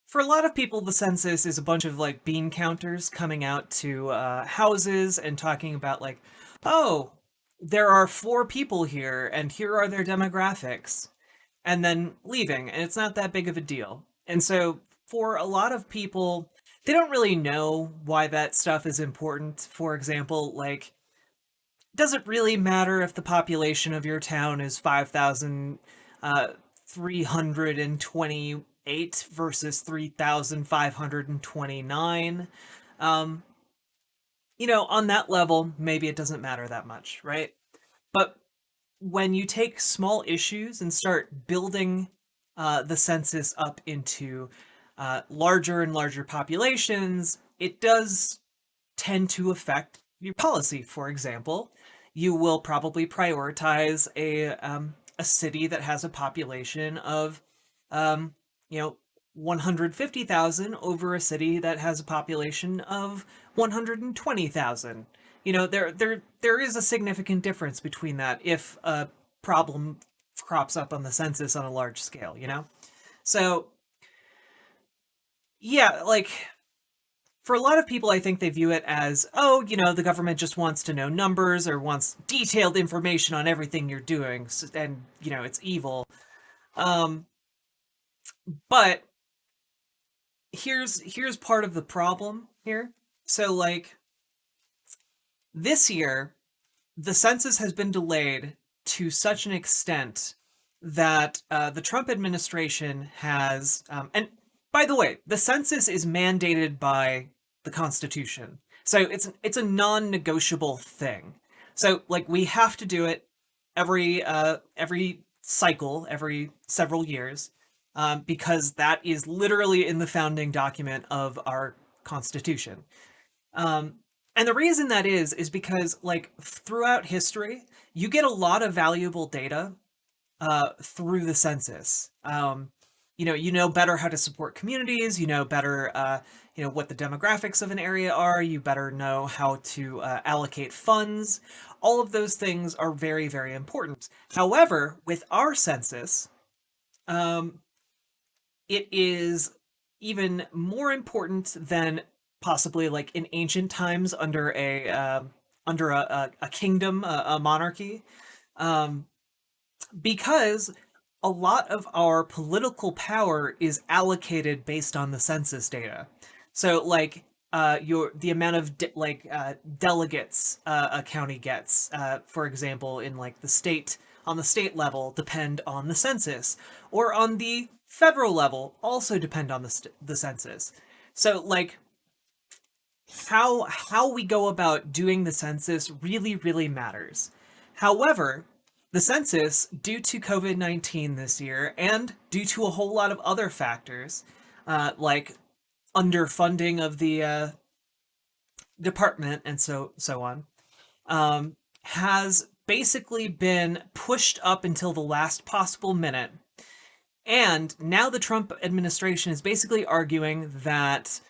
For a lot of people, the census is a bunch of like bean counters coming out to houses and talking about like, oh, there are 4 people here, and here are their demographics, and then leaving, and it's not that big of a deal. And so, for a lot of people, they don't really know why that stuff is important. For example, like, does it really matter if the population of your town is 5,328 versus 3,529? Um, on that level, maybe it doesn't matter that much, right? But when you take small issues and start building the census up into larger and larger populations, it does tend to affect your policy. For example, you will probably prioritize a city that has a population of um, you know 150,000 over a city that has a population of 120,000. There is a significant difference between that if a problem crops up on the census on a large scale. So yeah, like, for a lot of people, I think they view it as, oh, the government just wants to know numbers or wants detailed information on everything you're doing, and it's evil. Um, but here's part of the problem here. So, like, this year, the census has been delayed to such an extent that the Trump administration has, and by the way, the census is mandated by the Constitution, so it's a non-negotiable thing. So, like, we have to do it every cycle, every several years, because that is literally in the founding document of our Constitution. Um, and the reason that is because, like, throughout history, you get a lot of valuable data through the census. You know better how to support communities. You know better, what the demographics of an area are. You better know how to allocate funds. All of those things are very, very important. However, with our census, um, it is even more important than possibly like in ancient times under a kingdom, a monarchy, um, because a lot of our political power is allocated based on the census data. So, like, the amount of delegates a county gets, for example, in like the state level, depend on the census, or on the federal level, also depend on the census. So, like, how we go about doing the census really, really matters. However, the census, due to COVID-19 this year, and due to a whole lot of other factors, like underfunding of the department and so on, has basically been pushed up until the last possible minute. And now the Trump administration is basically arguing that,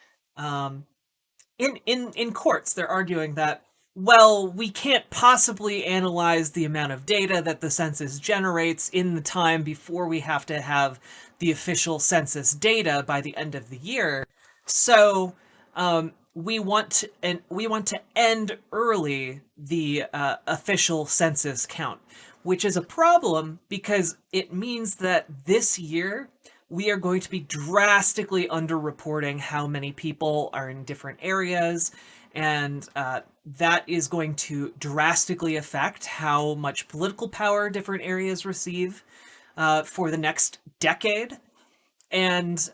in courts, they're arguing that, well, we can't possibly analyze the amount of data that the census generates in the time before we have to have the official census data by the end of the year. So, we want to end early the official census count, which is a problem because it means that this year we are going to be drastically underreporting how many people are in different areas, and that is going to drastically affect how much political power different areas receive for the next decade. And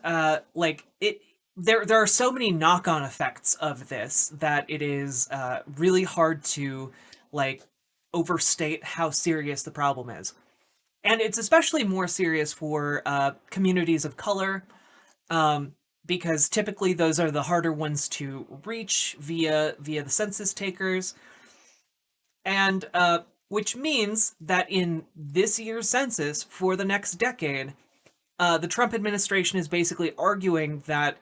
there are so many knock-on effects of this that it is really hard to, like, overstate how serious the problem is. And it's especially more serious for communities of color, because typically those are the harder ones to reach via the census takers, and which means that in this year's census for the next decade, the Trump administration is basically arguing that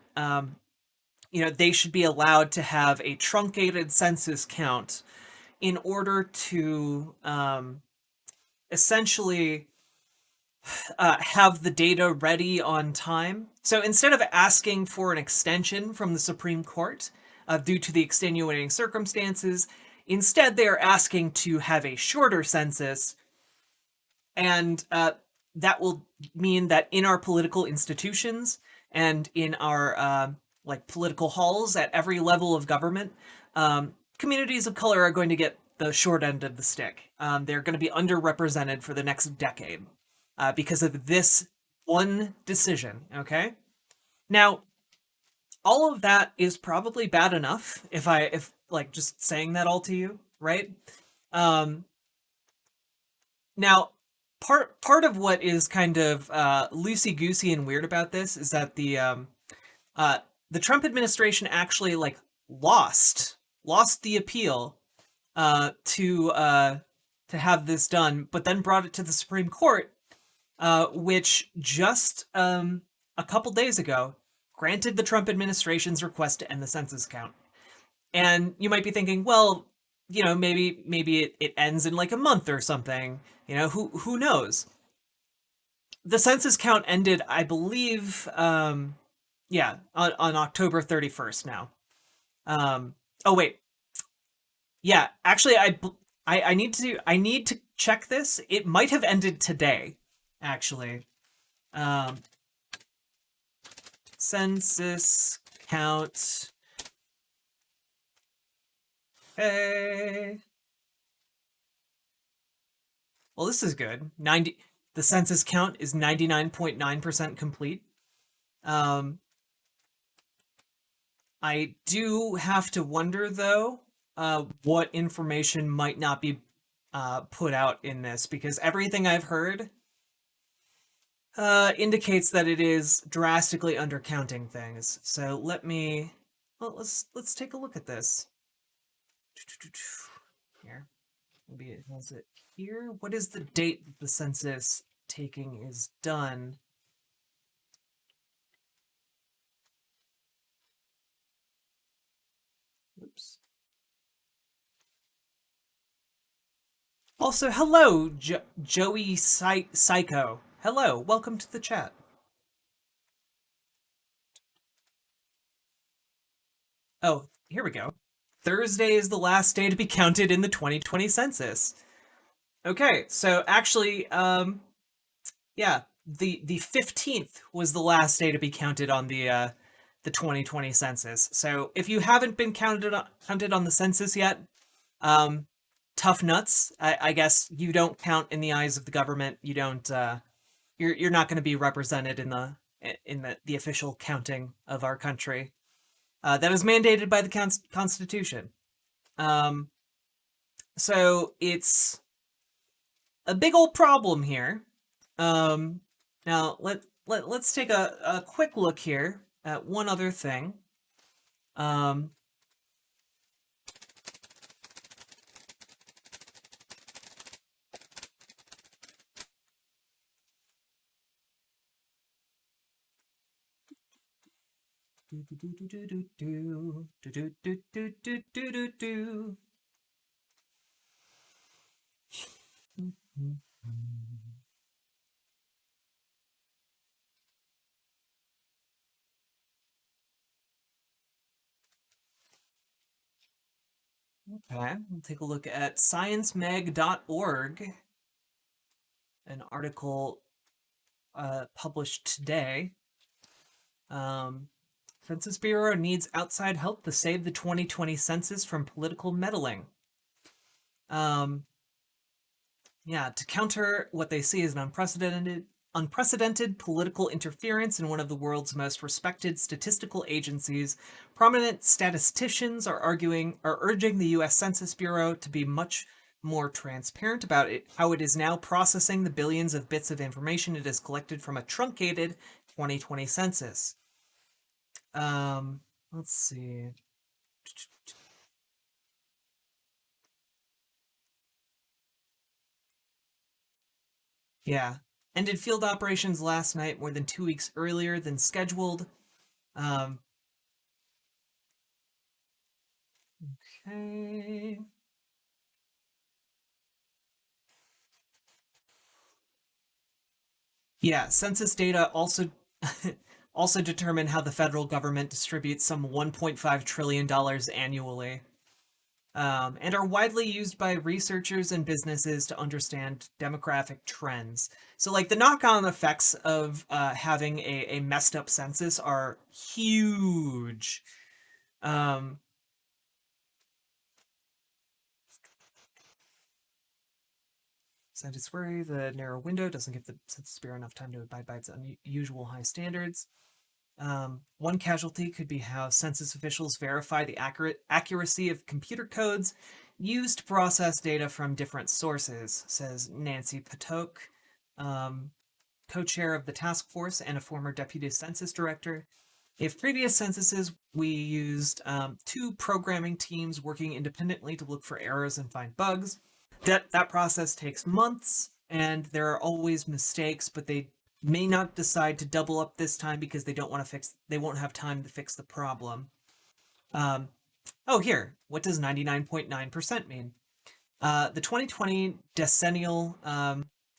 they should be allowed to have a truncated census count in order to essentially have the data ready on time So instead of asking for an extension from the Supreme Court due to the extenuating circumstances, instead they are asking to have a shorter census, and that will mean that in our political institutions and in our like political halls at every level of government, communities of color are going to get the short end of the stick. They're going to be underrepresented for the next decade because of this one decision. Okay, now all of that is probably bad enough if like just saying that all to you, right? Um, Now, part of what is kind of loosey goosey and weird about this is that uh, the Trump administration actually like lost the appeal to have this done, but then brought it to the Supreme Court, which just a couple days ago granted the Trump administration's request to end the census count. And you might be thinking, well, maybe it ends in like a month or something. Who knows? The census count ended, I believe, yeah, on October 31st now. Oh wait, yeah, actually, I need to check this. It might have ended today, actually. Um, census count. Hey. Well, this is good. The census count is 99.9% complete. I do have to wonder though, what information might not be put out in this, because everything I've heard indicates that it is drastically undercounting things. So let's take a look at this. Here. Maybe it has it here. What is the date that the census taking is done? Oops. Also, hello, Joey Psycho. Hello, welcome to the chat. Oh, here we go. Thursday is the last day to be counted in the 2020 census. Okay, so actually, yeah, the 15th was the last day to be counted on the 2020 census. So if you haven't been counted on the census yet, tough nuts. I guess you don't count in the eyes of the government. You don't. You're not going to be represented in the official counting of our country. That is mandated by the Constitution. So it's a big old problem here. Now let's take a quick look here at one other thing. Okay, we'll take a look at sciencemag.org, an article published today. Census Bureau needs outside help to save the 2020 census from political meddling. Yeah, to counter what they see as an unprecedented political interference in one of the world's most respected statistical agencies, prominent statisticians are urging the US Census Bureau to be much more transparent about how it is now processing the billions of bits of information it has collected from a truncated 2020 census. Let's see. Yeah. Ended field operations last night, more than 2 weeks earlier than scheduled. Okay. Yeah, census data also also determine how the federal government distributes some $1.5 trillion annually, and are widely used by researchers and businesses to understand demographic trends. So, like, the knock-on effects of having a messed up census are huge. Um, Scientists worry the narrow window doesn't give the Census Bureau enough time to abide by its unusual high standards. One casualty could be how census officials verify the accuracy of computer codes used to process data from different sources, says Nancy Potok, co-chair of the task force and a former deputy census director. If previous censuses, we used two programming teams working independently to look for errors and find bugs. That process takes months, and there are always mistakes, but they may not decide to double up this time because they won't have time to fix the problem. Oh, here, what does 99.9% mean? The 2020 decennial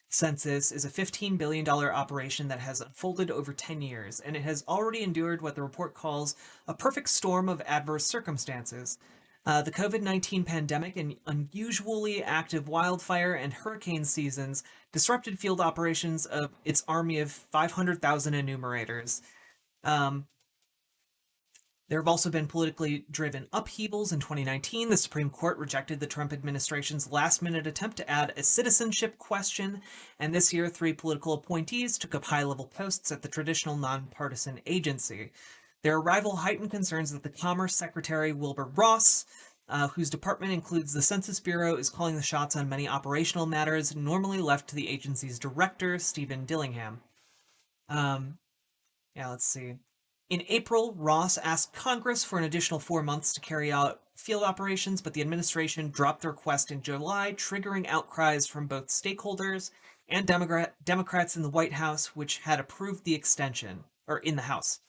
census is a $15 billion operation that has unfolded over 10 years, and it has already endured what the report calls a perfect storm of adverse circumstances. The COVID-19 pandemic and unusually active wildfire and hurricane seasons disrupted field operations of its army of 500,000 enumerators. There have also been politically driven upheavals. In 2019, the Supreme Court rejected the Trump administration's last-minute attempt to add a citizenship question, and this year 3 political appointees took up high-level posts at the traditional nonpartisan agency. Their arrival heightened concerns that the Commerce Secretary Wilbur Ross, whose department includes the Census Bureau, is calling the shots on many operational matters normally left to the agency's director, Stephen Dillingham. Let's see. In April, Ross asked Congress for an additional 4 months to carry out field operations, but the administration dropped the request in July, triggering outcries from both stakeholders and Democrats in the White House, which had approved the extension, or in the House.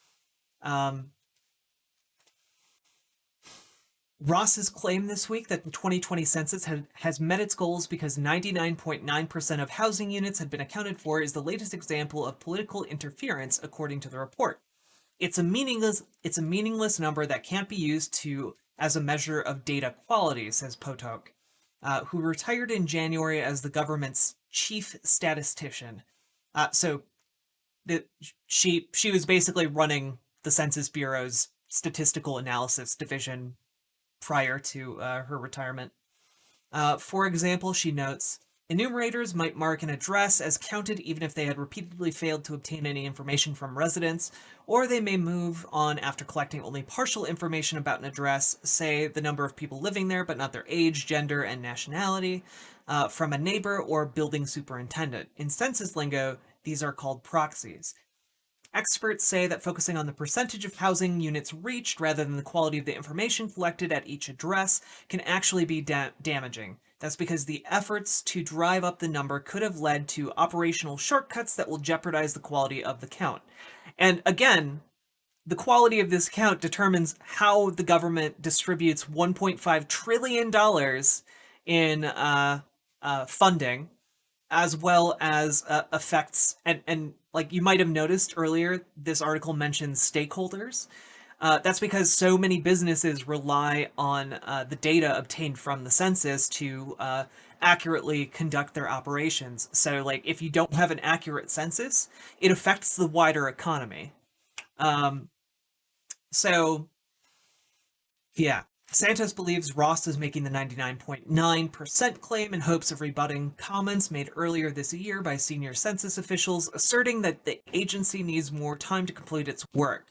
Ross's claim this week that the 2020 census has met its goals because 99.9% of housing units had been accounted for is the latest example of political interference, according to the report. It's a meaningless number that can't be used as a measure of data quality, says Potok, who retired in January as the government's chief statistician. She was basically running the Census Bureau's statistical analysis division prior to her retirement. For example, she notes, enumerators might mark an address as counted even if they had repeatedly failed to obtain any information from residents, or they may move on after collecting only partial information about an address, say the number of people living there but not their age, gender, and nationality, from a neighbor or building superintendent. In census lingo, these are called proxies. Experts say that focusing on the percentage of housing units reached rather than the quality of the information collected at each address can actually be damaging. That's because the efforts to drive up the number could have led to operational shortcuts that will jeopardize the quality of the count. And again, the quality of this count determines how the government distributes $1.5 trillion in funding, as well as affects, and like you might have noticed earlier, this article mentions stakeholders. That's because so many businesses rely on the data obtained from the census to accurately conduct their operations. So, like, if you don't have an accurate census, it affects the wider economy. So, yeah. Santos believes Ross is making the 99.9% claim in hopes of rebutting comments made earlier this year by senior census officials asserting that the agency needs more time to complete its work.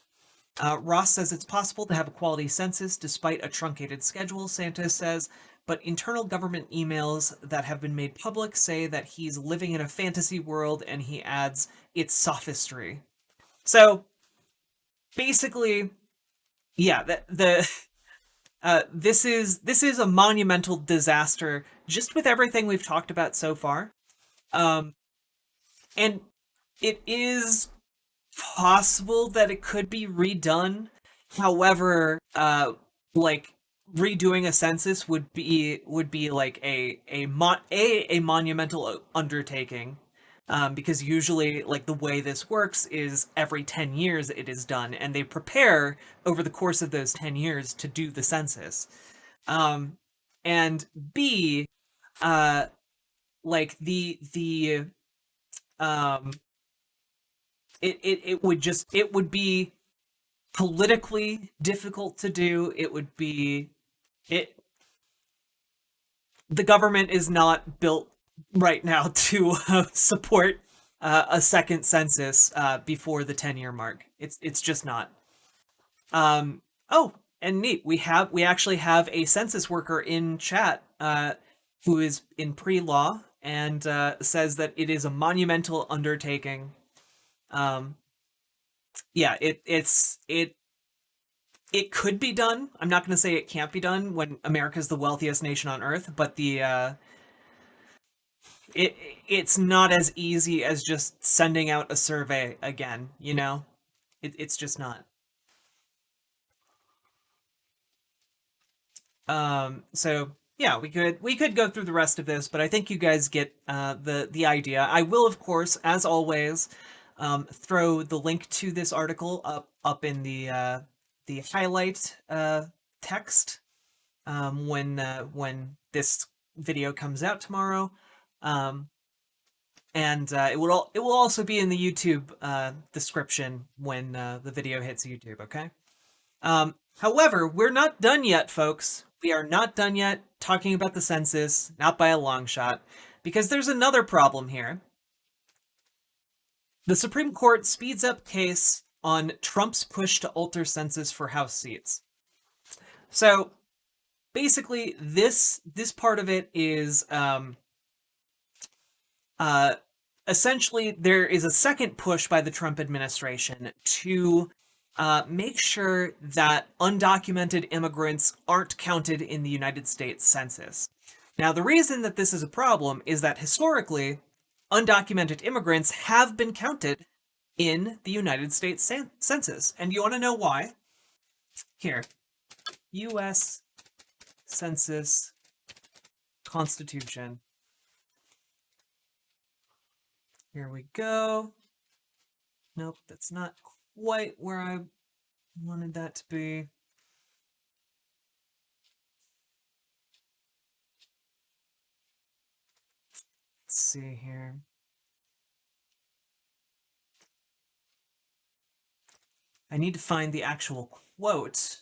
Ross says it's possible to have a quality census despite a truncated schedule, Santos says, but internal government emails that have been made public say that he's living in a fantasy world, and he adds, it's sophistry. So, basically, yeah, this is a monumental disaster just with everything we've talked about so far. And it is possible that it could be redone. However, like redoing a census would be like a monumental undertaking. because usually, like, the way this works is every 10 years it is done, and they prepare over the course of those 10 years to do the census. Um, and B, uh, like um, it would be politically difficult to do. It would be it the government is not built right now to support a second census before the 10-year mark. It's just not. Oh, and neat. We actually have a census worker in chat who is in pre-law and says that it is a monumental undertaking. Um, yeah, it could be done. I'm not going to say it can't be done when America's the wealthiest nation on earth, but it it's not as easy as just sending out a survey again, you know? It's just not. So yeah, we could go through the rest of this, but I think you guys get the idea. I will, of course, as always, throw the link to this article up in the highlight text when this video comes out tomorrow. Um, and it will also be in the YouTube description when the video hits YouTube. Okay. However, we're not done yet, folks. We are not done yet talking about the census, not by a long shot, because there's another problem here. The Supreme Court speeds up case on Trump's push to alter census for House seats. So basically, this part of it is essentially there is a second push by the Trump administration to make sure that undocumented immigrants aren't counted in the United States Census. Now, the reason that this is a problem is that historically, undocumented immigrants have been counted in the United States Census. And you want to know why? Here, U.S. Census Constitution. Here we go. Nope, that's not quite where I wanted that to be. Let's see here. I need to find the actual quote.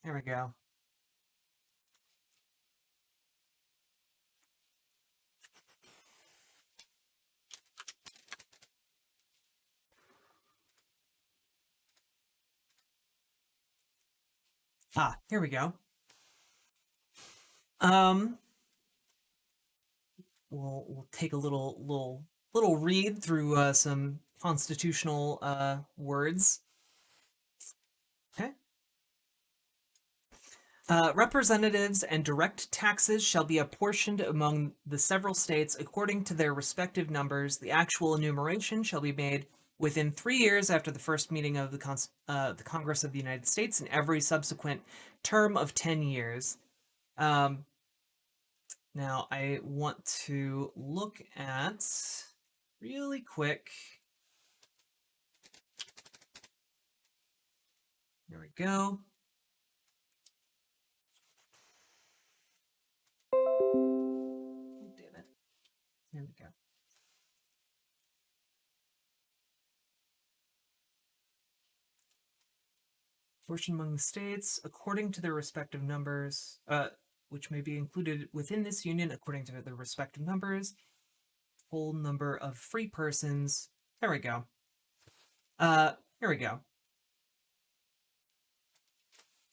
There we go. Ah, here we go. We'll take a little read through some constitutional words. Okay. Representatives and direct taxes shall be apportioned among the several states according to their respective numbers. The actual enumeration shall be made within 3 years after the first meeting of the Congress of the United States in every subsequent term of 10 years. Now, I want to look at, really quick, there we go. Oh, damn it. There we go. Portion among the states according to their respective numbers, which may be included within this union according to their respective numbers. Whole number of free persons. There we go. Here we go.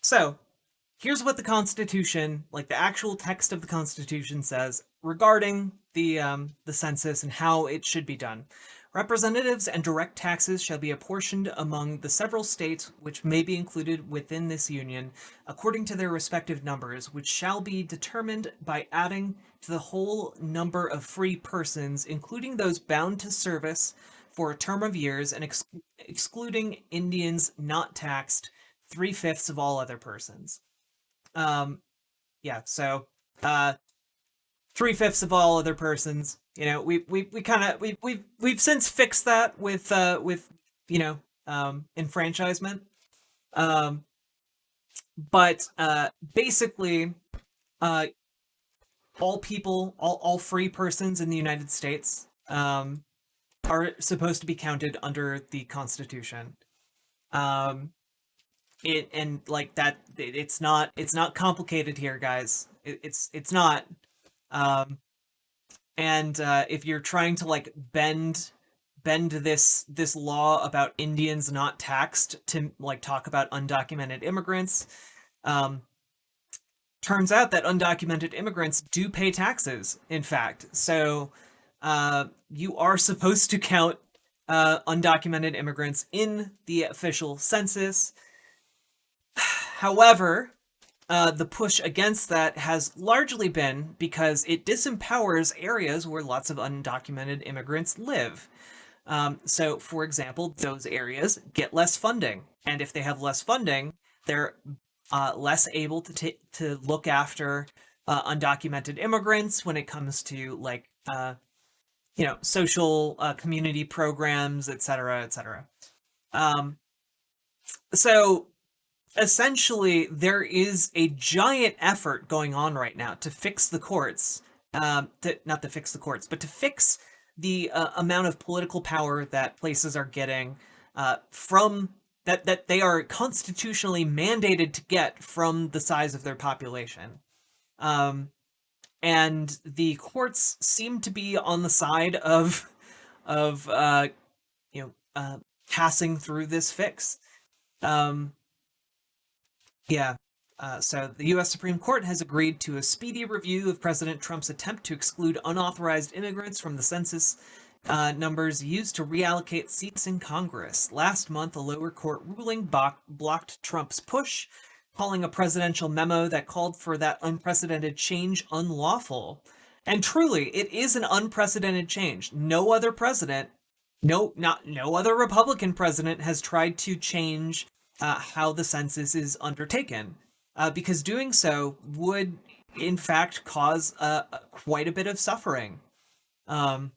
So, here's what the Constitution, like the actual text of the Constitution, says regarding the census and how it should be done. Representatives and direct taxes shall be apportioned among the several states which may be included within this union, according to their respective numbers, which shall be determined by adding to the whole number of free persons, including those bound to service for a term of years, and excluding Indians not taxed, 3/5 of all other persons. Yeah, so 3/5 of all other persons. we kind of we've since fixed that with enfranchisement. Um, but basically, uh, all people, all free persons in the United States, are supposed to be counted under the Constitution. Um, it and like that, it's not complicated here, guys. It's not. Um, and if you're trying to like bend this law about Indians not taxed to like talk about undocumented immigrants, um, turns out that undocumented immigrants do pay taxes, in fact. So you are supposed to count undocumented immigrants in the official census. However, the push against that has largely been because it disempowers areas where lots of undocumented immigrants live. So, for example, those areas get less funding, and if they have less funding, they're less able to look after undocumented immigrants when it comes to like social community programs, etc., etc. Um, so essentially, there is a giant effort going on right now to fix the courts, not to fix the courts, but to fix the amount of political power that places are getting from that they are constitutionally mandated to get from the size of their population. Um, and the courts seem to be on the side of passing through this fix. Um, Yeah. So the U.S. Supreme Court has agreed to a speedy review of President Trump's attempt to exclude unauthorized immigrants from the census numbers used to reallocate seats in Congress. Last month, a lower court ruling blocked Trump's push, calling a presidential memo that called for that unprecedented change unlawful. And truly, it is an unprecedented change. No other president, no other Republican president has tried to change how the census is undertaken, because doing so would, in fact, cause quite a bit of suffering, um,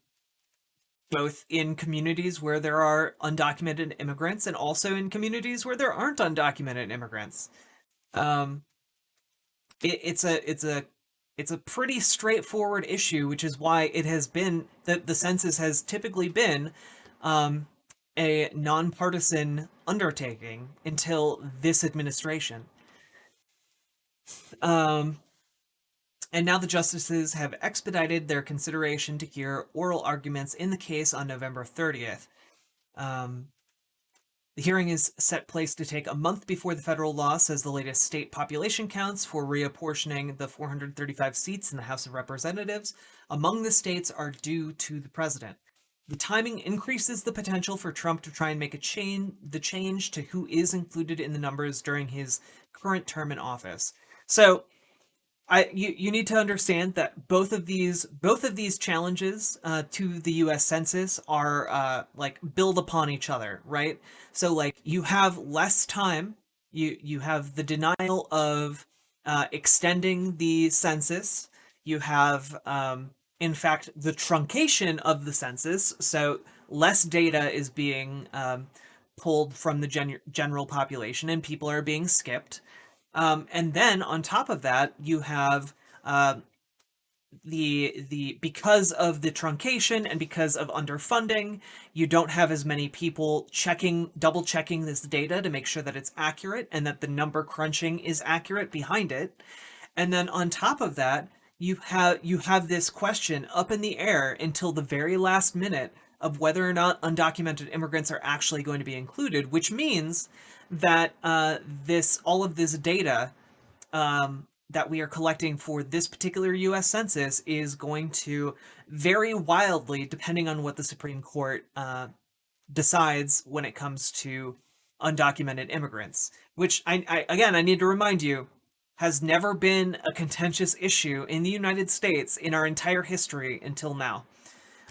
both in communities where there are undocumented immigrants and also in communities where there aren't undocumented immigrants. Um, it's a pretty straightforward issue, which is why it has been that the census has typically been um, a nonpartisan undertaking until this administration. Um, and now the justices have expedited their consideration to hear oral arguments in the case on November 30th. Um, the hearing is set place to take a month before the federal law says the latest state population counts for reapportioning the 435 seats in the House of Representatives among the states are due to the president. The timing increases the potential for Trump to try and make the change to who is included in the numbers during his current term in office. So you need to understand that both of these challenges to the U.S. Census are like build upon each other, right? So like you have less time, you have the denial of extending the census, you have in fact the truncation of the census, so less data is being pulled from the general population, and people are being skipped. And then on top of that, you have uh, the because of the truncation and because of underfunding, you don't have as many people double checking this data to make sure that it's accurate and that the number crunching is accurate behind it. And then on top of that, you have this question up in the air until the very last minute of whether or not undocumented immigrants are actually going to be included, which means that this all of this data that we are collecting for this particular U.S. Census is going to vary wildly depending on what the Supreme Court decides when it comes to undocumented immigrants, which I need to remind you has never been a contentious issue in the United States in our entire history until now.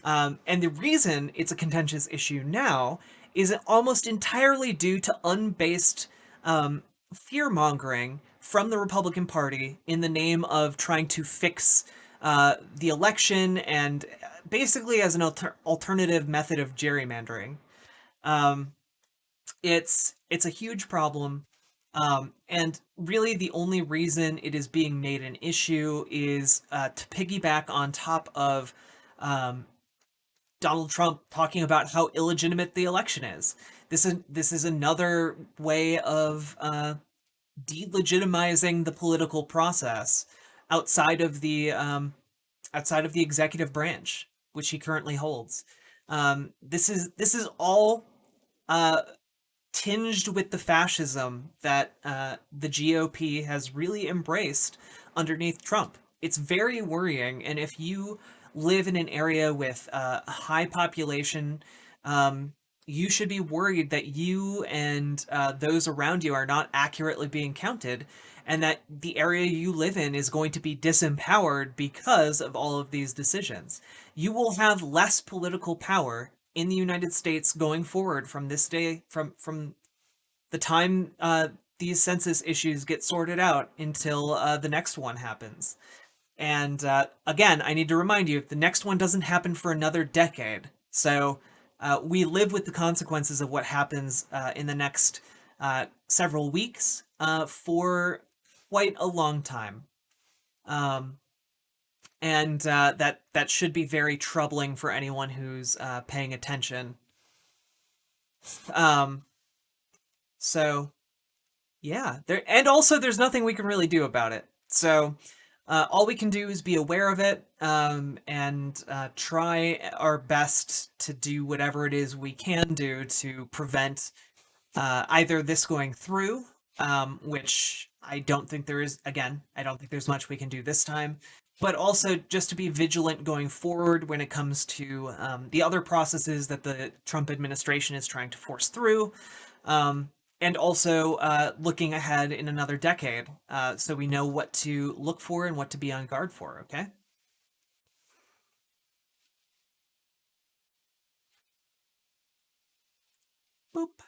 And the reason it's a contentious issue now is almost entirely due to unbased fear mongering from the Republican Party in the name of trying to fix the election and basically as an alternative method of gerrymandering. Um, it's a huge problem, and really the only reason it is being made an issue is to piggyback on top of um, Donald Trump talking about how illegitimate the election is. This is another way of delegitimizing the political process outside of the executive branch, which he currently holds. This is all uh, tinged with the fascism that the GOP has really embraced underneath Trump. It's very worrying, and if you live in an area with a high population, um, you should be worried that you and those around you are not accurately being counted, and that the area you live in is going to be disempowered because of all of these decisions. You will have less political power in the United States going forward from this day, from the time these census issues get sorted out until the next one happens. And again, I need to remind you, the next one doesn't happen for another decade. So we live with the consequences of what happens in the next several weeks for quite a long time. Um, and that should be very troubling for anyone who's paying attention. Um, so yeah, there and also there's nothing we can really do about it. So all we can do is be aware of it, and try our best to do whatever it is we can do to prevent either this going through, which I don't think there is. Again, I don't think there's much we can do this time, but also just to be vigilant going forward when it comes to the other processes that the Trump administration is trying to force through. Um, and also looking ahead in another decade, so we know what to look for and what to be on guard for. Okay. Boop.